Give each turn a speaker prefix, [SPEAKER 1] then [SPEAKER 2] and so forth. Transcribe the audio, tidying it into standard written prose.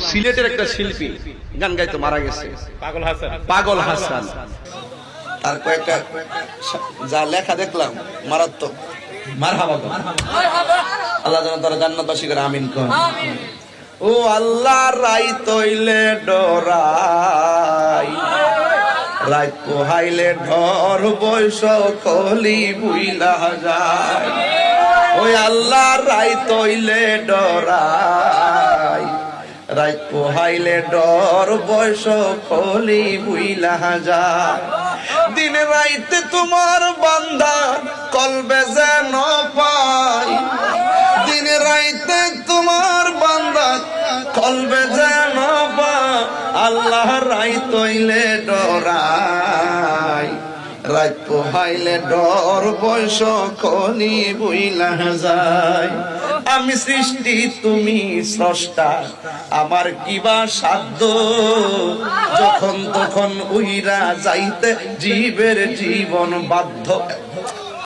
[SPEAKER 1] সিলেটের একটা শিল্পী গান গাইতে মারা গেছে,
[SPEAKER 2] পাগল হাসান।
[SPEAKER 1] পাগল হাসান। তার কয়েকটা যা লেখা দেখলাম মারাত্মক। মারহাবা গো। আল্লাহ যেন তারা জান্নাতবাসী করে আমিন কোন। ও আল্লাহ রাই তৈলে ডরাই, রাত পোহাইলে ঢর বৈশ কলি বুইলা যায়। ওই আল্লাহ রাই তৈলে ডরাই, রাত পোহাইলে ডর বৈশ কলি বুইলা যায়। দিন রাইতে তোমার বান্দা কলবে যেন পাই, দিন রাইতে তোমার বান্দা কলবে যেন পাই। আল্লাহ রাই তৈলে ডরাই, রাত পোহাইলে ডর বয়স কলি বইলা যায়। আমি সৃষ্টি তুমি স্রষ্টা, আমার কিবা সাধ্য, যখন তখন উইরা যাইতে জীবের জীবন বাধ্য।